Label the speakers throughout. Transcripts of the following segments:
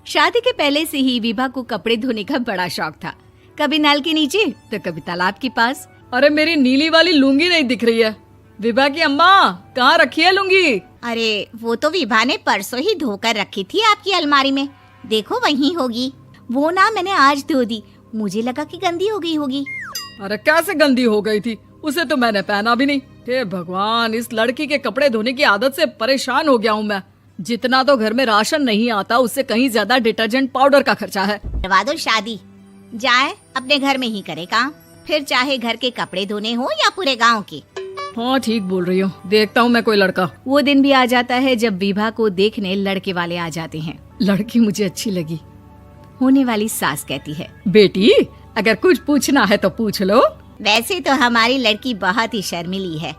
Speaker 1: शादी के पहले से ही विभा को कपड़े धोने का बड़ा शौक था। कभी नल के नीचे तो कभी तालाब के पास।
Speaker 2: अरे मेरी नीली वाली लुंगी नहीं दिख रही है। विभा की अम्मा, कहाँ रखी है लुंगी?
Speaker 3: अरे वो तो विभा ने परसों ही धोकर रखी थी आपकी अलमारी में, देखो वहीं होगी। वो ना मैंने आज धो दी, मुझे लगा कि गंदी हो गई होगी।
Speaker 2: अरे कैसे गंदी हो गई थी? उसे तो मैंने पहना भी नहीं। हे भगवान, इस लड़की के कपड़े धोने की आदत से परेशान हो गया हूँ मैं। जितना तो घर में राशन नहीं आता, उससे कहीं ज्यादा डिटर्जेंट पाउडर का खर्चा है।
Speaker 3: करवा दो शादी, जाए अपने घर में ही करे काम, फिर चाहे घर के कपड़े धोने हो या पूरे गांव के।
Speaker 2: हाँ ठीक बोल रही हो, देखता हूँ मैं कोई लड़का।
Speaker 1: वो दिन भी आ जाता है जब विभा को देखने लड़के वाले आ जाते हैं।
Speaker 2: लड़की मुझे अच्छी लगी।
Speaker 1: होने वाली सास कहती है,
Speaker 2: बेटी अगर कुछ पूछना है तो पूछ लो।
Speaker 3: वैसे तो हमारी लड़की बहुत ही शर्मीली है,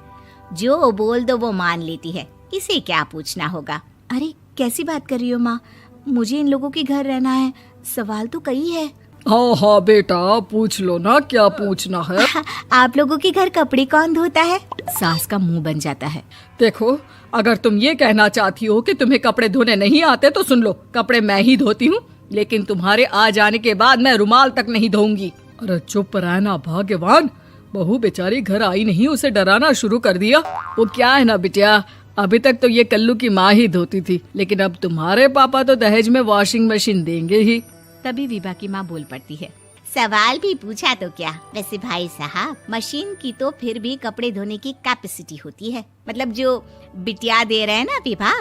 Speaker 3: जो बोल दो वो मान लेती है, इसे क्या पूछना होगा।
Speaker 1: अरे कैसी बात कर रही हो माँ, मुझे इन लोगों के घर रहना है, सवाल तो कई है।
Speaker 2: हाँ हाँ बेटा, पूछ लो ना, क्या पूछना है।
Speaker 1: आप लोगों के घर कपड़े कौन धोता है? सास का मुंह बन जाता है।
Speaker 2: देखो, अगर तुम ये कहना चाहती हो कि तुम्हें कपड़े धोने नहीं आते तो सुन लो, कपड़े मैं ही धोती हूँ, लेकिन तुम्हारे आ जाने के बाद मैं रुमाल तक नहीं धोऊंगी। अरे चुप रहना भाग्यवान, बहू बेचारी घर आई नहीं, उसे डराना शुरू कर दिया। वो क्या है ना बिटिया, अभी तक तो ये कल्लू की माँ ही धोती थी, लेकिन अब तुम्हारे पापा तो दहेज में वॉशिंग मशीन देंगे ही।
Speaker 1: तभी विभा की माँ बोल पड़ती है,
Speaker 3: सवाल भी पूछा तो क्या। वैसे भाई साहब, मशीन की तो फिर भी कपड़े धोने की कैपेसिटी होती है। मतलब जो बिटिया दे रहे हैं ना विभा,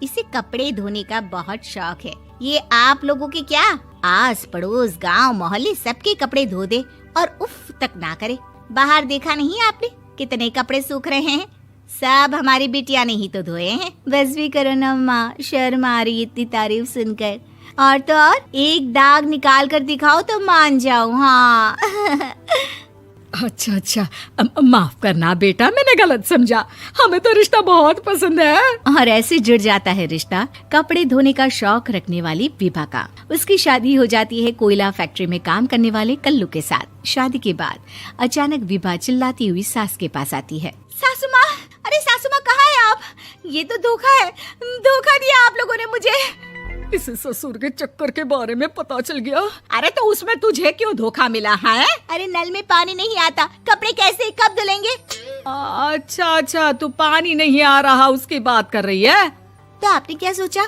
Speaker 3: इसे कपड़े धोने का बहुत शौक है। ये आप लोगों के क्या, आस पड़ोस गांव मोहल्ले सबके कपड़े धो दे और उफ तक ना करे। बाहर देखा नहीं आपने कितने कपड़े सूख रहे हैं? सब हमारी बिटिया ने ही तो धोए हैं।
Speaker 1: बस भी करो ना माँ, शर्म आ रही इतनी तारीफ सुनकर। और तो और एक दाग निकाल कर दिखाओ तो मान जाऊँ। हाँ
Speaker 2: अच्छा, माफ करना बेटा, मैंने गलत समझा। हमें तो रिश्ता बहुत पसंद है।
Speaker 1: और ऐसे जुड़ जाता है रिश्ता कपड़े धोने का शौक रखने वाली विभा का। उसकी शादी हो जाती है कोयला फैक्ट्री में काम करने वाले कल्लू के साथ। शादी के बाद अचानक विभा चिल्लाती हुई सास के पास आती है।
Speaker 3: सासू माँ, अरे सासू माँ कहाँ है आप? ये तो धोखा है, धोखा दिया आप लोगों ने मुझे।
Speaker 2: इसे ससुर के चक्कर के बारे में पता चल गया।
Speaker 3: अरे तो उसमें तुझे क्यों धोखा मिला है? अरे नल में पानी नहीं आता, कपड़े कैसे कब धुलेंगे?
Speaker 2: अच्छा, तू पानी नहीं आ रहा उसकी बात कर रही है।
Speaker 3: तो आपने क्या सोचा?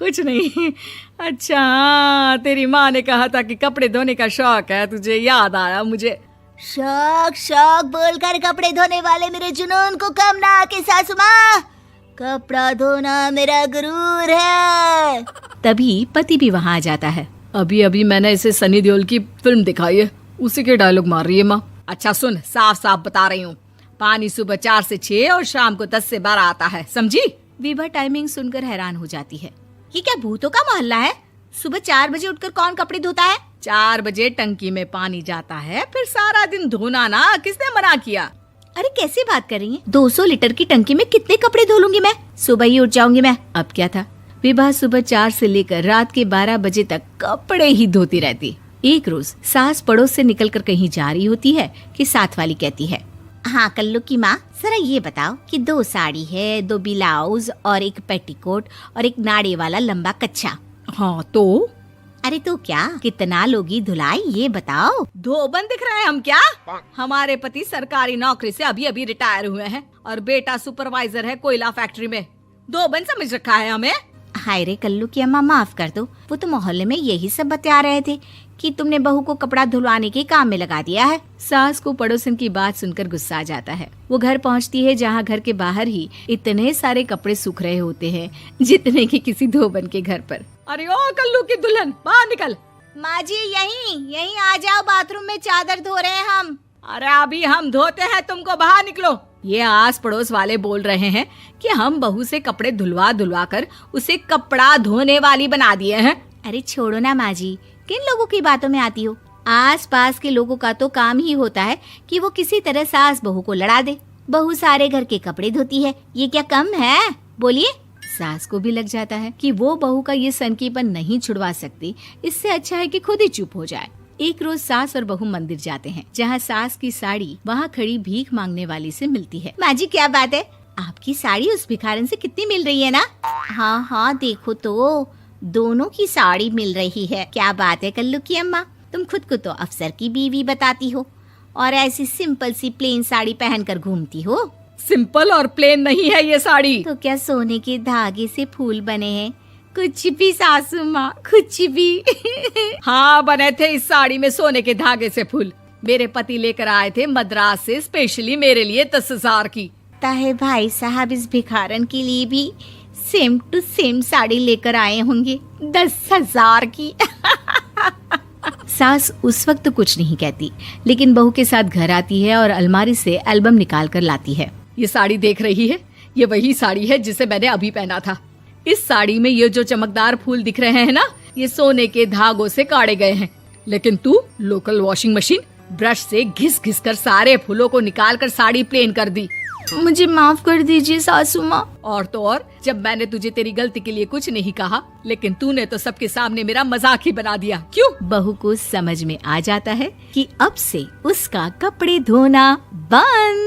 Speaker 2: कुछ नहीं। अच्छा, तेरी माँ ने कहा था कि कपड़े धोने का शौक है तुझे, याद आया मुझे।
Speaker 3: शौक बोलकर कपड़े धोने वाले मेरे जुनून को कम ना आके सासू माँ, कपड़ा धोना मेरा गुरूर है।
Speaker 1: तभी पति भी वहाँ आ जाता है।
Speaker 2: अभी मैंने इसे सनी देओल की फिल्म दिखाई है, उसी के डायलॉग मार रही है माँ। अच्छा सुन, साफ साफ बता रही हूँ, पानी सुबह 4 से 6 और शाम को 10 से 12 आता है, समझी?
Speaker 1: विभा टाइमिंग सुनकर हैरान हो जाती है।
Speaker 3: ये क्या भूतों का मोहल्ला है? सुबह 4 बजे उठकर कौन कपड़े धोता है?
Speaker 2: 4 बजे टंकी में पानी जाता है, फिर सारा दिन धोना ना, किसने मना किया?
Speaker 1: अरे कैसी बात कर रही हैं? 200 लीटर की टंकी में कितने कपड़े धो लूंगी मैं? सुबह ही उठ जाऊंगी मैं। अब क्या था, विभा सुबह 4 से लेकर रात के 12 बजे तक कपड़े ही धोती रहती। एक रोज सास पड़ोस से निकलकर कहीं जा रही होती है कि साथ वाली कहती है,
Speaker 3: हाँ कल्लू की माँ, जरा ये बताओ कि 2 साड़ी है, 2 ब्लाउज और एक पेटीकोट और एक नाड़े वाला लंबा कच्छा।
Speaker 2: हाँ तो?
Speaker 3: अरे तो क्या, कितना लोगी धुलाई ये बताओ।
Speaker 2: धोबन दिख रहे हैं हम क्या? हमारे पति सरकारी नौकरी से अभी रिटायर हुए हैं और बेटा सुपरवाइजर है कोयला फैक्ट्री में। धोबन समझ रखा है हमें?
Speaker 3: हाय रे कल्लू की अम्मा, माफ कर दो, वो तो मोहल्ले में यही सब बता रहे थे कि तुमने बहू को कपड़ा धुलवाने के काम में लगा दिया है।
Speaker 1: सास को पड़ोसन की बात सुनकर गुस्सा आ जाता है। वो घर पहुंचती है जहां घर के बाहर ही इतने सारे कपड़े सूख रहे होते हैं जितने कि किसी धोबन के घर पर।
Speaker 2: अरे ओ कल्लू की दुल्हन, बाहर निकल।
Speaker 3: माँ जी यहीं आ जाओ, बाथरूम में चादर धो रहे हैं हम।
Speaker 2: अरे अभी हम धोते हैं, तुमको बाहर निकलो। ये आस पड़ोस वाले बोल रहे हैं कि हम बहू से कपड़े धुलवा कर उसे कपड़ा धोने वाली बना दिए हैं।
Speaker 3: अरे छोड़ो ना माँ जी, किन लोगों की बातों में आती हो? आस पास के लोगों का तो काम ही होता है कि वो किसी तरह सास बहू को लड़ा दे। बहू सारे घर के कपड़े धोती है, ये क्या कम है? बोलिए।
Speaker 1: सास को भी लग जाता है कि वो बहू का ये सनकीपन नहीं छुड़वा सकती, इससे अच्छा है कि खुद ही चुप हो जाए। एक रोज सास और बहू मंदिर जाते हैं, जहाँ सास की साड़ी वहाँ खड़ी भीख मांगने वाली से मिलती है।
Speaker 3: माँ जी क्या बात है, आपकी साड़ी उस भिखारन से कितनी मिल रही है ना? हाँ देखो तो दोनों की साड़ी मिल रही है। क्या बात है कल्लू की अम्मा, तुम खुद को तो अफसर की बीवी बताती हो और ऐसी सिंपल सी प्लेन साड़ी पहनकर घूमती हो।
Speaker 2: सिंपल और प्लेन नहीं है ये साड़ी।
Speaker 3: तो क्या सोने के धागे से फूल बने हैं? कुछ भी सासू माँ, कुछ भी।
Speaker 2: हाँ, बने थे इस साड़ी में सोने के धागे से फूल। मेरे पति लेकर आए थे मद्रास से स्पेशली मेरे लिए 10,000 की।
Speaker 3: ताहे भाई साहब इस भिखारन के लिए भी सेम टू सेम साड़ी लेकर आए होंगे 10,000 की।
Speaker 1: सास उस वक्त तो कुछ नहीं कहती, लेकिन बहू के साथ घर आती है और अलमारी से एल्बम निकाल कर लाती है।
Speaker 2: ये साड़ी देख रही है, ये वही साड़ी है जिसे मैंने अभी पहना था। इस साड़ी में ये जो चमकदार फूल दिख रहे हैं ना, ये सोने के धागों से काढ़े गए हैं। लेकिन तू लोकल वॉशिंग मशीन ब्रश से घिस घिस कर सारे फूलों को निकाल कर साड़ी प्लेन कर दी।
Speaker 1: मुझे माफ कर दीजिए सासू माँ।
Speaker 2: और तो और, जब मैंने तुझे तेरी गलती के लिए कुछ नहीं कहा, लेकिन तूने तो सबके सामने मेरा मजाक ही बना दिया। क्यों?
Speaker 1: बहू को समझ में आ जाता है कि अब से उसका कपड़े धोना बंद।